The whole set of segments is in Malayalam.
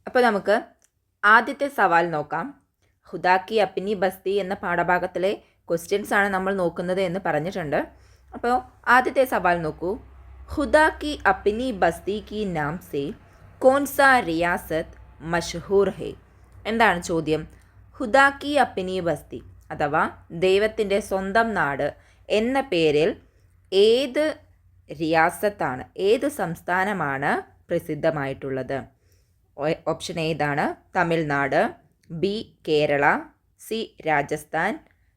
അപ്പോൾ നമുക്ക് ആദ്യത്തെ സവാൽ നോക്കാം. ഹുദാക്കി അപ്പിനി ബസ്തി എന്ന പാഠഭാഗത്തിലെ ക്വസ്റ്റ്യൻസ് ആണ് നമ്മൾ നോക്കുന്നത് എന്ന് പറഞ്ഞിട്ടുണ്ട്. അപ്പോൾ ആദ്യത്തെ സവാൽ നോക്കൂ. ഹുദാക്കി അപ്പിനി ബസ്തി കി നാം സെ കോൺസാ റിയാസത്ത് മഷ്ഹൂർ ഹെ. എന്താണ് ചോദ്യം? ഹുദാക്കി അപ്പിനി ബസ്തി അഥവാ ദൈവത്തിൻ്റെ സ്വന്തം നാട് എന്ന പേരിൽ ഏത് റിയാസത്താണ്, ഏത് സംസ്ഥാനമാണ് പ്രസിദ്ധമായിട്ടുള്ളത്? ഓപ്ഷൻ ഏതാണ്? Tamil Nadu, B Kerala, C Rajasthan,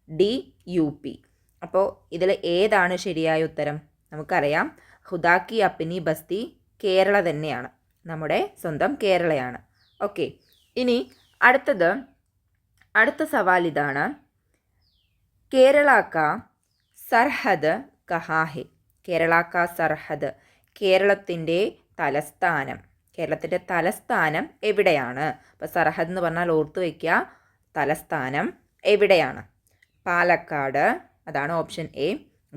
D U P. അപ്പോൾ ഇതിൽ ഏതാണ് ശരിയായ ഉത്തരം? നമുക്കറിയാം ഹുദാക്കി അപ്പിനി ബസ്തി കേരള തന്നെയാണ്, നമ്മുടെ സ്വന്തം കേരളയാണ്. ഓക്കെ, ഇനി അടുത്ത സവാൽ ഇതാണ്. കേരള കാ സർഹദ് കഹാ ഹെ. കേരള കാ സർഹദ്, കേരളത്തിൻ്റെ തലസ്ഥാനം എവിടെയാണ്? അപ്പോൾ സർഹദ് എന്ന് പറഞ്ഞാൽ ഓർത്തു വയ്ക്കുക, തലസ്ഥാനം എവിടെയാണ്? പാലക്കാട്, അതാണ് option A.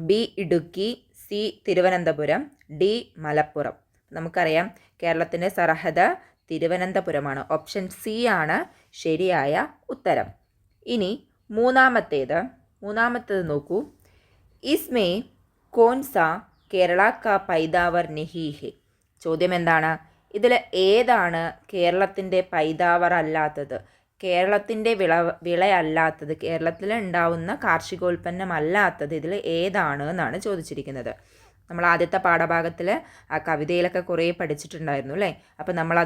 B Idukki, C Thiruvananthapuram, D Malappuram. നമുക്കറിയാം കേരളത്തിൻ്റെ സർഹദ് തിരുവനന്തപുരമാണ്. ഓപ്ഷൻ സി ആണ് ശരിയായ ഉത്തരം. ഇനി മൂന്നാമത്തേത് നോക്കൂ. ഇസ്മേ കോൺസാ കേരള കാ പൈതാവർ നെഹി ഹെ. ചോദ്യം എന്താണ്? ഇതിൽ ഏതാണ് കേരളത്തിൻ്റെ പൈതാവർ അല്ലാത്തത്, കേരളത്തിൻ്റെ വിളയല്ലാത്തത്, കേരളത്തിൽ ഉണ്ടാവുന്ന കാർഷികോൽപ്പന്നമല്ലാത്തത് ഇതിൽ ഏതാണ് എന്നാണ് ചോദിച്ചിരിക്കുന്നത്. നമ്മൾ ആദ്യത്തെ പാഠഭാഗത്തിൽ ആ കവിതയിലൊക്കെ കുറേ പഠിച്ചിട്ടുണ്ടായിരുന്നു അല്ലേ? അപ്പോൾ നമ്മൾ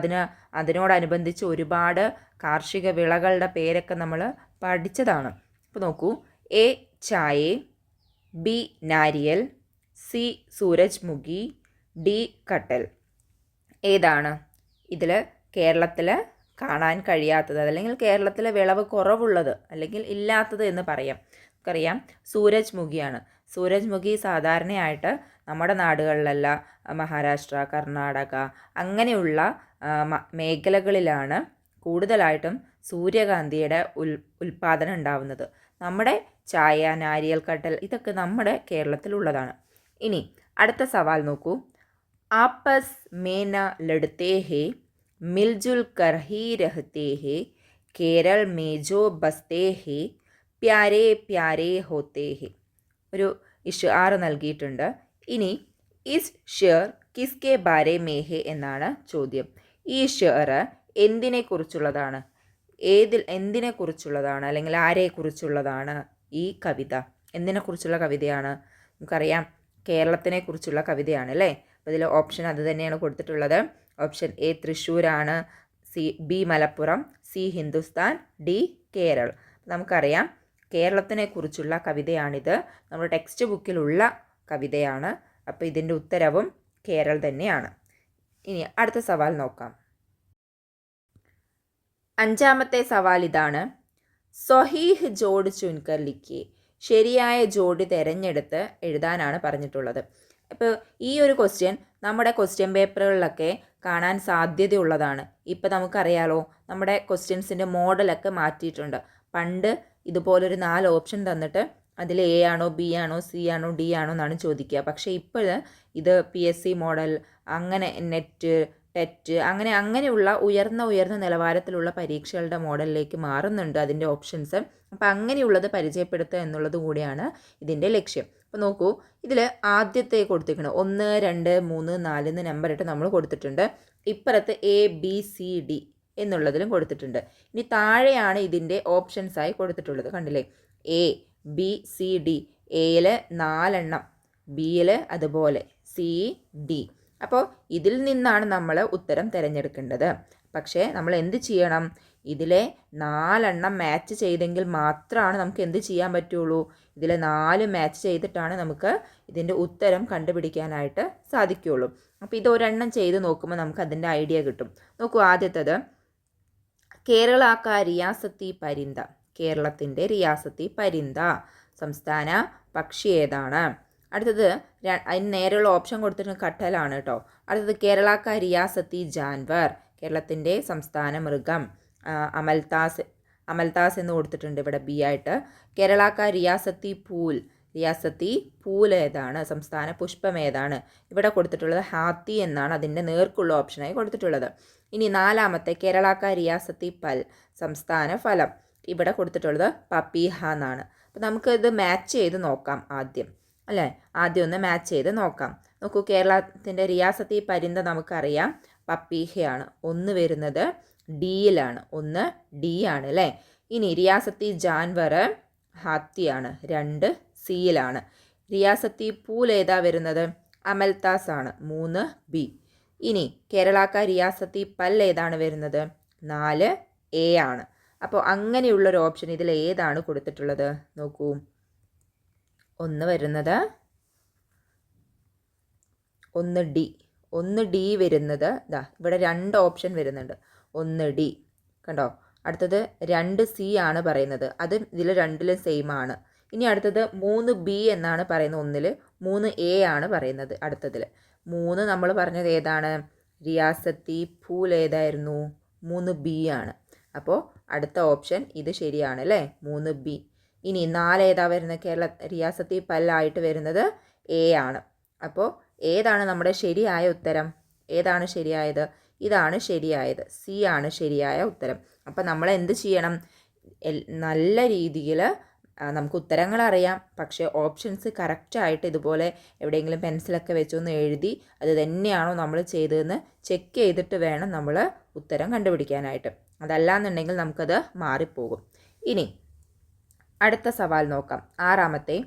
അതിനോടനുബന്ധിച്ച് ഒരുപാട് കാർഷിക വിളകളുടെ പേരൊക്കെ നമ്മൾ പഠിച്ചതാണ്. അപ്പോൾ നോക്കൂ. എ ചായേ, ബി നാരിയൽ, സി സൂരജ്മുഖി, ഡി കട്ടൽ. ഏതാണ് ഇതിൽ കേരളത്തിൽ കാണാൻ കഴിയാത്തത്, അല്ലെങ്കിൽ കേരളത്തിലെ വിളവ് കുറവുള്ളത്, അല്ലെങ്കിൽ ഇല്ലാത്തത് എന്ന് പറയാം? നമുക്കറിയാം സൂരജ്മുഖിയാണ്. സൂരജ്മുഖി സാധാരണയായിട്ട് നമ്മുടെ നാടുകളിലല്ല, മഹാരാഷ്ട്ര, കർണാടക അങ്ങനെയുള്ള മേഖലകളിലാണ് കൂടുതലായിട്ടും സൂര്യകാന്തിയുടെ ഉൽപ്പാദനം ഉണ്ടാവുന്നത്. നമ്മുടെ ചായ, നാരിയൽ കട്ടൽ ഇതൊക്കെ നമ്മുടെ കേരളത്തിലുള്ളതാണ്. ഇനി അടുത്ത സവാൽ നോക്കൂ. ആപ്പസ് മേന ലഡ്തേ ഹേ മിൽജുൽ കർ ഹി രഹ്തേ ഹേ കേരൾ മേ ജോ ബസ്തേ ഹേ പ്യാരേ പ്യാരേ ഹോത്തേ ഹേ. ഒരു ഇഷ്ആർ നൽകിയിട്ടുണ്ട്. ഇനി ഇസ് ഷെയർ കിസ്കെ ബാരെ മേ ഹേ എന്നാണ് ചോദ്യം. ഈ ഷെയർ എന്തിനെക്കുറിച്ചുള്ളതാണ്? എന്തിനെക്കുറിച്ചുള്ളതാണ്, അല്ലെങ്കിൽ ആരെക്കുറിച്ചുള്ളതാണ് ഈ കവിത? എന്തിനെക്കുറിച്ചുള്ള കവിതയാണ്? നമുക്കറിയാം കേരളത്തിനെ കുറിച്ചുള്ള കവിതയാണ് അല്ലേ? അപ്പോൾ ഇതിൽ ഓപ്ഷൻ അത് തന്നെയാണ് കൊടുത്തിട്ടുള്ളത്. ഓപ്ഷൻ എ തൃശ്ശൂരാണ്, B Malappuram, C Hindustan, D Keral. നമുക്കറിയാം കേരളത്തിനെ കുറിച്ചുള്ള കവിതയാണിത്, നമ്മുടെ ടെക്സ്റ്റ് ബുക്കിലുള്ള കവിതയാണ്. അപ്പോൾ ഇതിൻ്റെ ഉത്തരവും കേരൾ തന്നെയാണ്. ഇനി അടുത്ത സവാൽ നോക്കാം. അഞ്ചാമത്തെ സവാൽ ഇതാണ്. സ്വഹീഹ് ജോഡ് ചുൻകർ ലിഖിയെ. ശരിയായ ജോഡി തിരഞ്ഞെടുത്ത് എഴുതാനാണ് പറഞ്ഞിട്ടുള്ളത്. അപ്പോൾ ഈ ഒരു ക്വസ്റ്റ്യൻ നമ്മുടെ ക്വസ്റ്റ്യൻ പേപ്പറുകളിലൊക്കെ കാണാൻ സാധ്യതയുള്ളതാണ്. ഇപ്പോൾ നമുക്കറിയാലോ നമ്മുടെ ക്വസ്റ്റ്യൻസിൻ്റെ മോഡലൊക്കെ മാറ്റിയിട്ടുണ്ട്. പണ്ട് ഇതുപോലൊരു 4 ഓപ്ഷൻ തന്നിട്ട് അതിൽ എ ആണോ, ബി ആണോ, സി ആണോ, ഡി ആണോ എന്നാണ് ചോദിക്കുക. പക്ഷേ ഇപ്പോൾ ഇത് PSC മോഡൽ, അങ്ങനെ നെറ്റ്, ടെറ്റ് അങ്ങനെയുള്ള ഉയർന്ന നിലവാരത്തിലുള്ള പരീക്ഷകളുടെ മോഡലിലേക്ക് മാറുന്നുണ്ട് അതിൻ്റെ ഓപ്ഷൻസ്. അപ്പോൾ അങ്ങനെയുള്ളത് പരിചയപ്പെടുത്തുക എന്നുള്ളത് കൂടിയാണ് ഇതിൻ്റെ ലക്ഷ്യം. അപ്പോൾ നോക്കൂ, ഇതിൽ ആദ്യത്തെ കൊടുത്തിരിക്കുന്നത് 1, 2, 3, 4 എന്ന് നമ്പർ ഇട്ട് നമ്മൾ കൊടുത്തിട്ടുണ്ട്. ഇപ്പുറത്ത് ABCD എന്നുള്ളതിലും കൊടുത്തിട്ടുണ്ട്. ഇനി താഴെയാണ് ഇതിൻ്റെ ഓപ്ഷൻസായി കൊടുത്തിട്ടുള്ളത്. കണ്ടില്ലേ? ABCD. എയിൽ 4 എണ്ണം, ബിയിൽ അതുപോലെ, CD. അപ്പോൾ ഇതിൽ നിന്നാണ് നമ്മൾ ഉത്തരം തിരഞ്ഞെടുക്കേണ്ടത്. പക്ഷേ നമ്മൾ എന്ത് ചെയ്യണം? ഇതിലെ 4 എണ്ണം മാച്ച് ചെയ്തെങ്കിൽ മാത്രമാണ് നമുക്ക് എന്ത് ചെയ്യാൻ പറ്റുള്ളൂ? ഇതിലെ 4 മാച്ച് ചെയ്തിട്ടാണ് നമുക്ക് ഇതിൻ്റെ ഉത്തരം കണ്ടുപിടിക്കാനായിട്ട് സാധിക്കുകയുള്ളൂ. അപ്പോൾ ഇത് ഒരെണ്ണം ചെയ്ത് നോക്കുമ്പോൾ നമുക്ക് അതിൻ്റെ ഐഡിയ കിട്ടും. നോക്കൂ, ആദ്യത്തേത് കേരള കാ റിയാസത്തി പരിന്ത. കേരളത്തിൻ്റെ റിയാസത്തി പരിന്ത, സംസ്ഥാന പക്ഷി ഏതാണ്? അടുത്തത് അതിന് നേരെയുള്ള ഓപ്ഷൻ കൊടുത്തിട്ട് കട്ടലാണ് കേട്ടോ. അടുത്തത് കേരള കാ റിയാസത്തി ജാൻവർ. കേരളത്തിൻ്റെ സംസ്ഥാന മൃഗം അമൽതാസ് എന്ന് കൊടുത്തിട്ടുണ്ട് ഇവിടെ ബി ആയിട്ട്. കേരള കാ റിയാസത്തി പൂൽ. റിയാസത്തി പൂൽ ഏതാണ്, സംസ്ഥാന പുഷ്പം ഏതാണ്? ഇവിടെ കൊടുത്തിട്ടുള്ളത് ഹാത്തി എന്നാണ് അതിൻ്റെ നേർക്കുള്ള ഓപ്ഷനായി കൊടുത്തിട്ടുള്ളത്. ഇനി നാലാമത്തെ കേരളാക്ക റിയാസത്തി പൽ, സംസ്ഥാന ഫലം. ഇവിടെ കൊടുത്തിട്ടുള്ളത് പപ്പീഹ എന്നാണ്. അപ്പോൾ നമുക്കിത് മാച്ച് ചെയ്ത് നോക്കാം ആദ്യം, അല്ലേ? ആദ്യം ഒന്ന് മാച്ച് ചെയ്ത് നോക്കാം. നോക്കൂ, കേരളത്തിൻ്റെ റിയാസത്തി പരിന്ത നമുക്കറിയാം പപ്പീഹയാണ്. ഒന്ന് വരുന്നത് ഡിയിലാണ്, ഒന്ന് ഡി ആണ് അല്ലേ. ഇനി റിയാസത്തി ജാൻവർ ഹാത്തിയാണ്, 2 സിയിലാണ്. റിയാസത്തി പൂൽ ഏതാ വരുന്നത്? അമൽത്താസ് ആണ്, 3 ബി. ഇനി കേരളാക്ക റിയാസത്തി പൽ ഏതാണ് വരുന്നത്? 4 എ ആണ്. അപ്പോൾ അങ്ങനെയുള്ളൊരു ഓപ്ഷൻ ഇതിൽ ഏതാണ് കൊടുത്തിട്ടുള്ളത്? നോക്കൂ, ഒന്ന് വരുന്നത് 1 ഡി, 1 ഡി വരുന്നത് ഇതാ ഇവിടെ 2 ഓപ്ഷൻ വരുന്നുണ്ട്. 1 ഡി കണ്ടോ. അടുത്തത് 2 സി ആണ് പറയുന്നത്, അത് ഇതിൽ രണ്ടിലും സെയിം ആണ്. ഇനി അടുത്തത് 3 ബി എന്നാണ് പറയുന്നത്, ഒന്നിൽ 3 എ ആണ് പറയുന്നത് അടുത്തതിൽ. 3 നമ്മൾ പറഞ്ഞത് ഏതാണ്? റിയാസത്തി പൂൽ ഏതായിരുന്നു? 3 ബി ആണ്. അപ്പോൾ അടുത്ത ഓപ്ഷൻ ഇത് ശരിയാണ് അല്ലേ, 3 ബി. ഇനി 4 ഏതാ വരുന്നത്? കേരള റിയാസത്തി പല്ലായിട്ട് വരുന്നത് എ ആണ്. അപ്പോൾ ഏതാണ് നമ്മുടെ ശരിയായ ഉത്തരം? ഏതാണ് ശരിയായത്? ഇതാണ് ശരിയായത്, സി ആണ് ശരിയായ ഉത്തരം. അപ്പം നമ്മൾ എന്ത് ചെയ്യണം? നല്ല രീതിയിൽ നമുക്ക് ഉത്തരങ്ങൾ അറിയാം, പക്ഷേ ഓപ്ഷൻസ് കറക്റ്റായിട്ട് ഇതുപോലെ എവിടെയെങ്കിലും പെൻസിലൊക്കെ വെച്ചൊന്ന് എഴുതി അത് തന്നെയാണോ നമ്മൾ ചെയ്തതെന്ന് ചെക്ക് ചെയ്തിട്ട് വേണം നമ്മൾ ഉത്തരം കണ്ടുപിടിക്കാനായിട്ട്. അതല്ലാന്നുണ്ടെങ്കിൽ നമുക്കത് മാറിപ്പോകും. ഇനി അടുത്ത സവാൽ നോക്കാം. 6ാമത്തെ,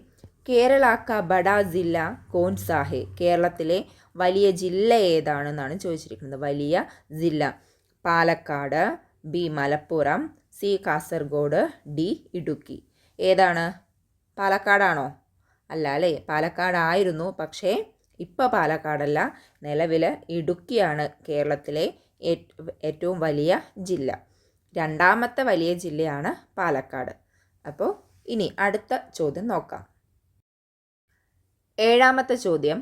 കേരളാക്ക ബഡ ജില്ല കോൺ സാഹെ, കേരളത്തിലെ വലിയ ജില്ല ഏതാണെന്നാണ് ചോദിച്ചിരിക്കുന്നത്. വലിയ ജില്ല. Palakkad, B Malappuram, C Kasaragod, D Idukki. ഏതാണ്? പാലക്കാടാണോ? അല്ല അല്ലേ, പാലക്കാടായിരുന്നു, പക്ഷേ ഇപ്പോൾ പാലക്കാടല്ല, നിലവിൽ ഇടുക്കിയാണ് കേരളത്തിലെ ഏറ്റവും വലിയ ജില്ല. 2ാമത്തെ വലിയ ജില്ലയാണ് പാലക്കാട്. അപ്പോൾ ഇനി അടുത്ത ചോദ്യം നോക്കാം. 7ാമത്തെ ചോദ്യം,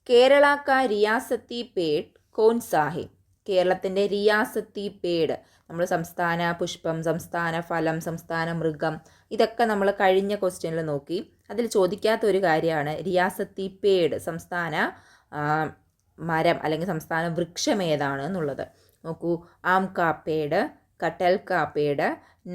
കേരളാക്ക റിയാസത്തി പേട് കോൺ സാഹെ, കേരളത്തിൻ്റെ റിയാസത്തി പേട്, നമ്മൾ സംസ്ഥാന പുഷ്പം, സംസ്ഥാന ഫലം, സംസ്ഥാന മൃഗം, ഇതൊക്കെ നമ്മൾ കഴിഞ്ഞ ക്വസ്റ്റ്യനിൽ നോക്കി. അതിൽ ചോദിക്കാത്ത ഒരു കാര്യമാണ് റിയാസത്തി പേട്, സംസ്ഥാന മരം അല്ലെങ്കിൽ സംസ്ഥാന വൃക്ഷം ഏതാണ് എന്നുള്ളത്. നോക്കൂ, ആം കാ പേട്, കട്ടൽ കാ പേട്,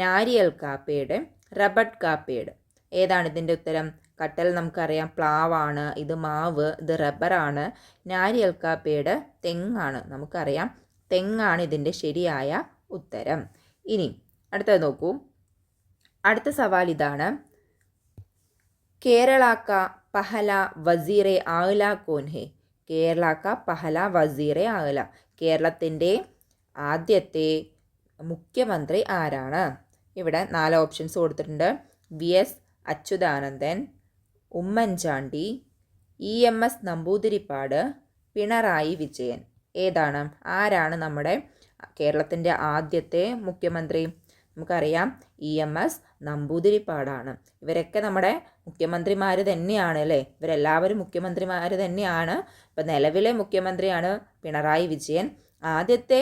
നാരിയൽ കാ പേട്, റബട്ട് കാ പേട്. ഏതാണ് ഇതിൻ്റെ ഉത്തരം? കട്ടൽ നമുക്കറിയാം പ്ലാവാണ്, ഇത് മാവ്, ഇത് റബ്ബറാണ്. നാരിയൽ കാ പേട് തെങ്ങാണ്, നമുക്കറിയാം തെങ്ങാണ് ഇതിൻ്റെ ശരിയായ ഉത്തരം. ഇനി അടുത്തത് നോക്കൂ, അടുത്ത സവാൽ ഇതാണ്. കേരളാക്ക പഹല വസീറെ ആല കോൻ ഹെ, കേരളാക്ക പഹല വസീറെ ആല, കേരളത്തിൻ്റെ ആദ്യത്തെ മുഖ്യമന്ത്രി ആരാണ്? ഇവിടെ 4 ഓപ്ഷൻസ് കൊടുത്തിട്ടുണ്ട്. VS Achuthanandan, Oommen Chandy, EMS Namboodiripad, Pinarayi Vijayan. ഏതാണ്? ആരാണ് നമ്മുടെ കേരളത്തിൻ്റെ ആദ്യത്തെ മുഖ്യമന്ത്രി? നമുക്കറിയാം EMS നമ്പൂതിരിപ്പാടാണ്. ഇവരൊക്കെ നമ്മുടെ മുഖ്യമന്ത്രിമാർ തന്നെയാണ് അല്ലേ, ഇവരെല്ലാവരും മുഖ്യമന്ത്രിമാർ തന്നെയാണ്. ഇപ്പം നിലവിലെ മുഖ്യമന്ത്രിയാണ് പിണറായി വിജയൻ. ആദ്യത്തെ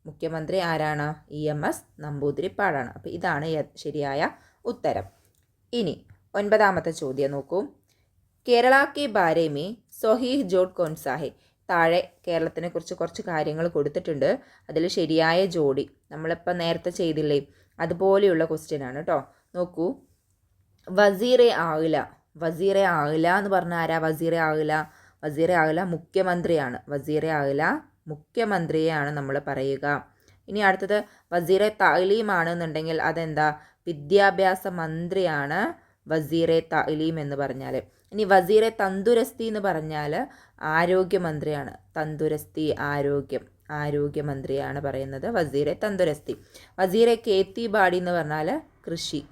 മുഖ്യമന്ത്രി ആരാണ്? EMS നമ്പൂതിരിപ്പാടാണ്. അപ്പോൾ ഇതാണ് ശരിയായ ഉത്തരം. ഇനി 9ാമത്തെ ചോദ്യം നോക്കൂ. കേരള കെ ബാരെ മേ സൊഹീഹ് ജോഡ് കോൺ സാഹെ, താഴെ കേരളത്തിനെ കുറിച്ച് കുറച്ച് കാര്യങ്ങൾ കൊടുത്തിട്ടുണ്ട്. അതിൽ ശരിയായ ജോഡി നമ്മളിപ്പോൾ നേരത്തെ ചെയ്തില്ലേ, അതുപോലെയുള്ള ക്വസ്റ്റ്യൻ ആണ് കേട്ടോ. നോക്കൂ, വസീറെ ആഗ്ല, വസീറെ ആഗ്ല എന്ന് പറഞ്ഞാൽ ആരാ? വസീറെ ആഗ്ല, വസീറെ ആഗ്ല മുഖ്യമന്ത്രിയാണ്. വസീറെ ആഗ്ല മുഖ്യമന്ത്രിയെയാണ് നമ്മൾ പറയുക. ഇനി അടുത്തത് വസീറെ താലീം ആണെന്നുണ്ടെങ്കിൽ അതെന്താ? വിദ്യാഭ്യാസ മന്ത്രിയാണ് വസീറെ താലീം എന്ന് പറഞ്ഞാൽ. ഇനി വസീറെ തന്തുരസ്തി എന്ന് പറഞ്ഞാൽ ആരോഗ്യമന്ത്രിയാണ്. തന്തുരസ്തി ആരോഗ്യമന്ത്രിയാണ് പറയുന്നത് വസീറെ തന്തുരസ്തി. വസീറെ കേത്തി ബാടി എന്ന് പറഞ്ഞാൽ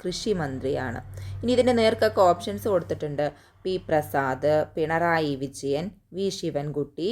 കൃഷി മന്ത്രിയാണ്. ഇനി ഇതിൻ്റെ നേർക്കൊക്കെ ഓപ്ഷൻസ് കൊടുത്തിട്ടുണ്ട്. പി പ്രസാദ്, പിണറായി വിജയൻ, വി ശിവൻകുട്ടി,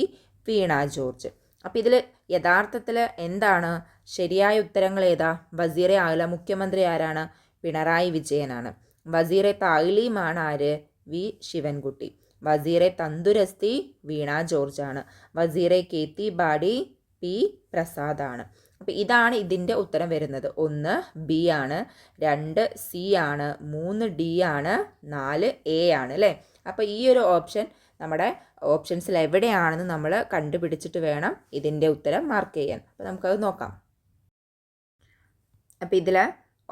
വീണ ജോർജ്. അപ്പോൾ ഇതിൽ യഥാർത്ഥത്തിൽ എന്താണ് ശരിയായ ഉത്തരങ്ങൾ ഏതാ? വസീറെ ആഗ്ല മുഖ്യമന്ത്രി ആരാണ്? പിണറായി വിജയനാണ്. വസീറെ താലീമാണ് ആര്? വി ശിവൻകുട്ടി. വസീറെ തന്തുരസ്തി വീണ ജോർജാണ്. വസീറെ കേത്തി ബാടി പി പ്രസാദാണ്. അപ്പോൾ ഇതാണ് ഇതിൻ്റെ ഉത്തരം വരുന്നത്. 1 ബി ആണ്, 2 സി ആണ്, 3 ഡി ആണ്, 4 എ ആണ് അല്ലേ. അപ്പോൾ ഈ ഒരു ഓപ്ഷൻ നമ്മുടെ ഓപ്ഷൻസിൽ എവിടെയാണെന്ന് നമ്മൾ കണ്ടുപിടിച്ചിട്ട് വേണം ഇതിൻ്റെ ഉത്തരം മാർക്ക് ചെയ്യാൻ. അപ്പോൾ നമുക്കത് നോക്കാം. അപ്പോൾ ഇതിൽ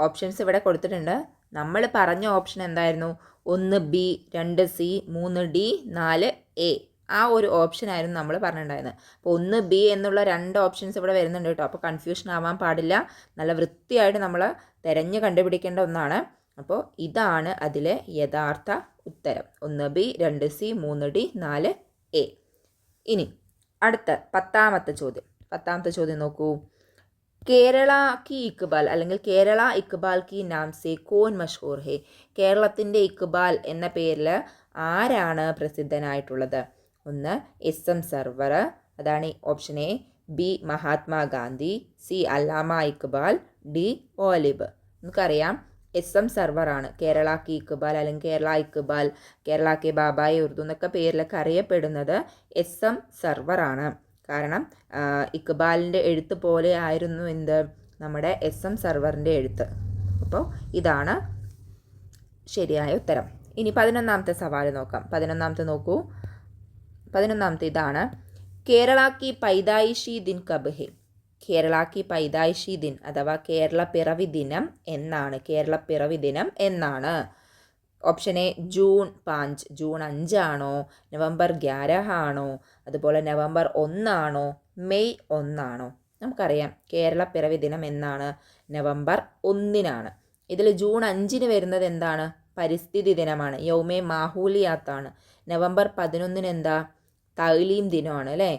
ഓപ്ഷൻസ് ഇവിടെ കൊടുത്തിട്ടുണ്ട്. നമ്മൾ പറഞ്ഞ ഓപ്ഷൻ എന്തായിരുന്നു? 1 ബി, 2 സി, 3 ഡി, 4 എ. ആ ഒരു ഓപ്ഷനായിരുന്നു നമ്മൾ പറഞ്ഞിട്ടുണ്ടായിരുന്നത്. അപ്പോൾ 1 ബി എന്നുള്ള 2 ഓപ്ഷൻസ് ഇവിടെ വരുന്നുണ്ട് കേട്ടോ. അപ്പോൾ കൺഫ്യൂഷൻ ആവാൻ പാടില്ല. നല്ല വൃത്തിയായിട്ട് നമ്മൾ തിരഞ്ഞ് കണ്ടുപിടിക്കേണ്ട ഒന്നാണ്. അപ്പോൾ ഇതാണ് അതിലെ യഥാർത്ഥ ഉത്തരം. 1 ബി, 2 സി, 3 ഡി, 4 എ. ഇനി അടുത്ത 10ാമത്തെ ചോദ്യം നോക്കൂ. കേരള കി ഇക്ബാൽ അല്ലെങ്കിൽ കേരള ഇക്ബാൽ കി നാം സെ കോൻ മഷ്ഹൂർ ഹെ. കേരളത്തിൻ്റെ ഇക്ബാൽ എന്ന പേരിൽ ആരാണ് പ്രസിദ്ധനായിട്ടുള്ളത്? 1 SM സർവർ, അതാണ് option A. B Mahatma Gandhi, C Allama Iqbal, D ഓലിബ്. നമുക്കറിയാം SM സർവറാണ് കേരള കി ഇക്ബാൽ അല്ലെങ്കിൽ കേരള ഇക്ബാൽ, കേരള കെ ബാബായി ഉറുദു എന്നൊക്കെ പേരിലൊക്കെ അറിയപ്പെടുന്നത് SM സർവറാണ്. കാരണം ഇക്ബാലിൻ്റെ എഴുത്ത് പോലെ ആയിരുന്നു എന്ത് നമ്മുടെ SM സർവറിൻ്റെ എഴുത്ത്. അപ്പോൾ ഇതാണ് ശരിയായ ഉത്തരം. ഇനി 11ാമത്തെ സവാൽ നോക്കാം. 11ാമത്തെ നോക്കൂ. 11ാമത്തെ ഇതാണ്. കേരള കി പൈദായിഷി ദിൻ കബ് ഹെ. കേരള കി പൈദായിഷി ദിൻ അഥവാ കേരള പിറവി ദിനം എന്നാണ്? ഓപ്ഷൻ എ ജൂൺ 5, ജൂൺ 5 ആണോ, നവംബർ 11 ആണോ, അതുപോലെ നവംബർ 1 ആണോ, മെയ് 1 ആണോ? നമുക്കറിയാം കേരള പിറവി ദിനം എന്നാണ്? നവംബർ 1-നാണ്. ഇതിൽ ജൂൺ 5-ന് വരുന്നത് എന്താണ്? പരിസ്ഥിതി ദിനമാണ്, യൗമേ മാഹൂലിയാത്താണ്. നവംബർ 11-ന് എന്താ? തൗലീം ദിനമാണ് അല്ലേ.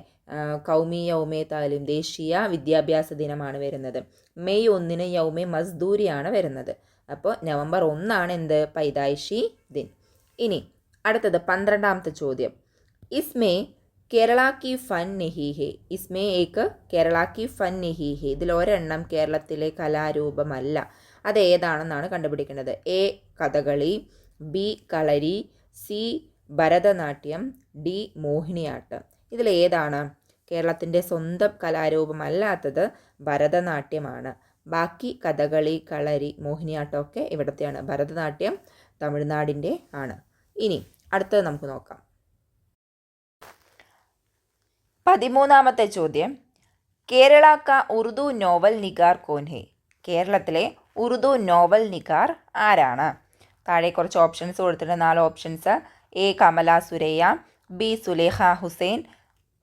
കൗമി യൗമേ താലീം, ദേശീയ വിദ്യാഭ്യാസ ദിനമാണ് വരുന്നത്. മെയ് 1-ന് യൗമേ മസ്ദൂരിയാണ് വരുന്നത്. അപ്പോൾ നവംബർ 1-ആണ് എന്ത്? പൈദായിഷി ദിൻ. ഇനി അടുത്തത് 12ാമത്തെ ചോദ്യം. ഇസ്മേ കേരള കി ഫൻ നഹി ഹെ. ഇസ്മേ ഏക്ക് കേരള കി ഫൻ നഹി ഹെ. ഇതിലൊരെണ്ണം കേരളത്തിലെ കലാരൂപമല്ല. അത് ഏതാണെന്നാണ് കണ്ടുപിടിക്കേണ്ടത്. A Kathakali, B Kalari, C Bharatanatyam, D Mohiniyattam. ഇതിലേതാണ്? കേരളത്തിൻ്റെ സ്വന്തം കലാരൂപമല്ലാത്തത് ഭരതനാട്യമാണ്. ബാക്കി കഥകളി, കളരി, മോഹിനിയാട്ടമൊക്കെ ഇവിടത്തെയാണ്. ഭരതനാട്യം തമിഴ്നാടിൻ്റെ ആണ്. ഇനി അടുത്തത് നമുക്ക് നോക്കാം. 13ാമത്തെ ചോദ്യം. കേരള കാ ഉറുദു നോവൽ നിഗാർ കോൻ ഹെ. കേരളത്തിലെ ഉറുദു നോവൽ നിഗാർ ആരാണ്? താഴെ കുറച്ച് ഓപ്ഷൻസ് കൊടുത്തിട്ടുണ്ട്. 4 options. A Kamala Surayya, B Sulekha Hussain,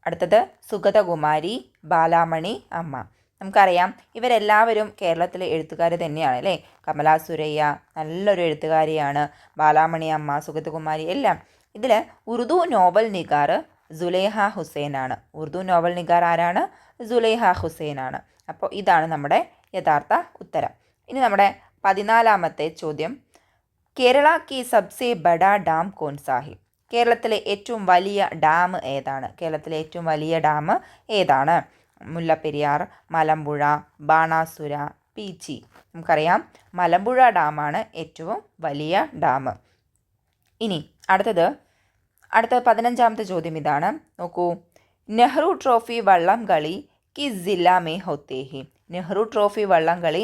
അടുത്തത് സുഗതകുമാരി, ബാലാമണി അമ്മ. നമുക്കറിയാം ഇവരെല്ലാവരും കേരളത്തിലെ എഴുത്തുകാർ തന്നെയാണ് അല്ലേ. കമല സുരയ്യ നല്ലൊരു എഴുത്തുകാരിയാണ്, ബാലാമണി അമ്മ, സുഗതകുമാരി എല്ലാം. ഇതിൽ ഉറുദു നോവൽ നിഗാർ സുലേഖ ഹുസൈനാണ്. ഉറുദു നോവൽ നിഗാർ ആരാണ്? സുലേഖ ഹുസൈനാണ്. അപ്പോൾ ഇതാണ് നമ്മുടെ യഥാർത്ഥ ഉത്തരം. ഇനി നമ്മുടെ 14ാമത്തെ ചോദ്യം. കേരള കി സബ്സെ ബഡാ ഡാം കോൺ സാ ഹെ. കേരളത്തിലെ ഏറ്റവും വലിയ ഡാം ഏതാണ്? കേരളത്തിലെ ഏറ്റവും വലിയ ഡാം ഏതാണ്? മുല്ലപ്പെരിയാർ, മലമ്പുഴ, ബാണാസുര, പീച്ചി. നമുക്കറിയാം മലമ്പുഴ ഡാമാണ് ഏറ്റവും വലിയ ഡാം. ഇനി അടുത്ത 15ാമത്തെ ചോദ്യം ഇതാണ്. നോക്കൂ. നെഹ്റു ട്രോഫി വള്ളം കളി കിസ് ജില്ല മേ ഹോത്തേ ഹെ. നെഹ്റു ട്രോഫി വള്ളം കളി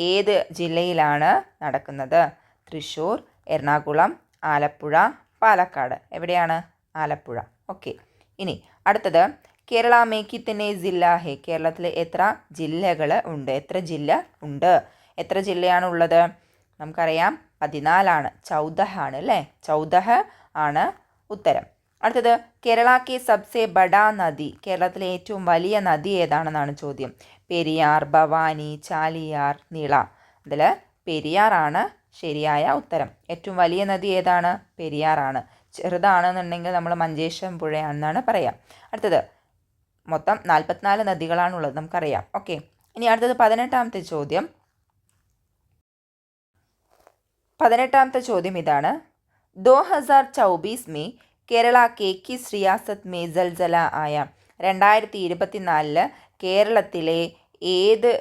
ഏത് ജില്ലയിലാണ് നടക്കുന്നത്? തൃശ്ശൂർ, എറണാകുളം, ആലപ്പുഴ, പാലക്കാട്. എവിടെയാണ്? ആലപ്പുഴ. ഓക്കെ. ഇനി അടുത്തത്. കേരള മേ കിത്തനെ ജില്ല ഹെ. കേരളത്തിൽ എത്ര ജില്ലകൾ ഉണ്ട്? എത്ര ജില്ല ഉണ്ട്? എത്ര ജില്ലയാണ് ഉള്ളത്? നമുക്കറിയാം 14 14 ആണ് അല്ലേ. 14 ആണ് ഉത്തരം. അടുത്തത്. കേരള കി സബ്സെ ബഡാ നദി. കേരളത്തിലെ ഏറ്റവും വലിയ നദി ഏതാണെന്നാണ് ചോദ്യം. പെരിയാർ, ഭവാനി, ചാലിയാർ, നിള. ഇതിൽ പെരിയാറാണ് ശരിയായ ഉത്തരം. ഏറ്റവും വലിയ നദി ഏതാണ്? പെരിയാറാണ്. ചെറുതാണെന്നുണ്ടെങ്കിൽ നമ്മൾ മഞ്ചേശ്വരം പുഴയാണെന്നാണ് പറയാം. അടുത്തത്. മൊത്തം 44 നദികളാണുള്ളത് നമുക്കറിയാം. ഓക്കെ. ഇനി അടുത്തത് 18ാമത്തെ ചോദ്യം. 18ാമത്തെ ചോദ്യം ഇതാണ്. 2024 में കേരള के किस रियासत में जलजला आया. 2024 കേരളത്തിലെ ഏത്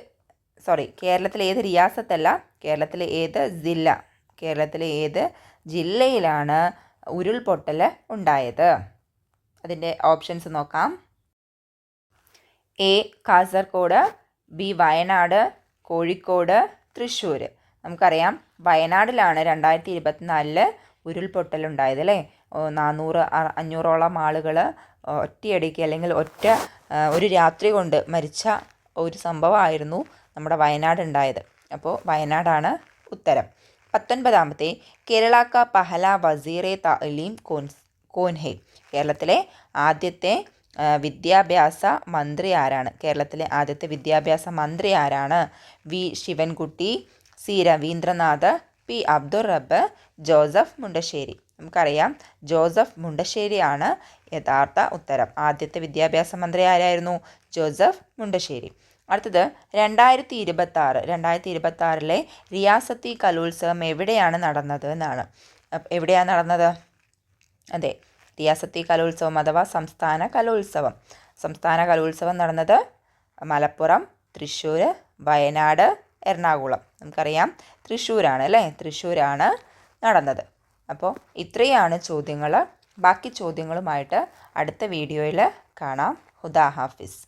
റിയാസത്തല്ല, കേരളത്തിലെ ഏത് ജില്ലയിലാണ് ഉരുൾപൊട്ടൽ ഉണ്ടായത്? അതിൻ്റെ ഓപ്ഷൻസ് നോക്കാം. A Kasaragod, B Wayanad, Kozhikode, Thrissur. നമുക്കറിയാം വയനാടിലാണ് 2024 ഉരുൾപൊട്ടലുണ്ടായത് അല്ലേ. 400-500ഓളം ആളുകൾ ഒറ്റയടിക്ക് അല്ലെങ്കിൽ ഒരു രാത്രി കൊണ്ട് മരിച്ച ഒരു സംഭവമായിരുന്നു നമ്മുടെ വയനാട് ഉണ്ടായത്. അപ്പോൾ വയനാടാണ് ഉത്തരം. 19ാമത്തെ കേരള കാ പഹല വസീറെ താലീം കോൻ ഹെ. കേരളത്തിലെ ആദ്യത്തെ വിദ്യാഭ്യാസ മന്ത്രി ആരാണ്? കേരളത്തിലെ ആദ്യത്തെ വിദ്യാഭ്യാസ മന്ത്രി ആരാണ്? V Sivankutty, C Raveendranath, P Abdul Rabb, Joseph Mundassery. നമുക്കറിയാം ജോസഫ് മുണ്ടശ്ശേരിയാണ് യഥാർത്ഥ ഉത്തരം. ആദ്യത്തെ വിദ്യാഭ്യാസ മന്ത്രി ആരായിരുന്നു? ജോസഫ് മുണ്ടശ്ശേരി. അടുത്തത് 2026 റിയാസത്തി കലോത്സവം എവിടെയാണ് നടന്നത് എന്നാണ്. എവിടെയാണ് നടന്നത്? അതെ, റിയാസത്തി കലോത്സവം അഥവാ സംസ്ഥാന കലോത്സവം നടന്നത് മലപ്പുറം, തൃശ്ശൂർ, വയനാട്, എറണാകുളം. നമുക്കറിയാം തൃശ്ശൂരാണ് അല്ലേ, തൃശ്ശൂരാണ് നടന്നത്. അപ്പോൾ ഇത്രയാണ് ചോദ്യങ്ങൾ. ബാക്കി ചോദ്യങ്ങളുമായിട്ട് അടുത്ത വീഡിയോയിൽ കാണാം. ഹുദാ ഹാഫിസ്.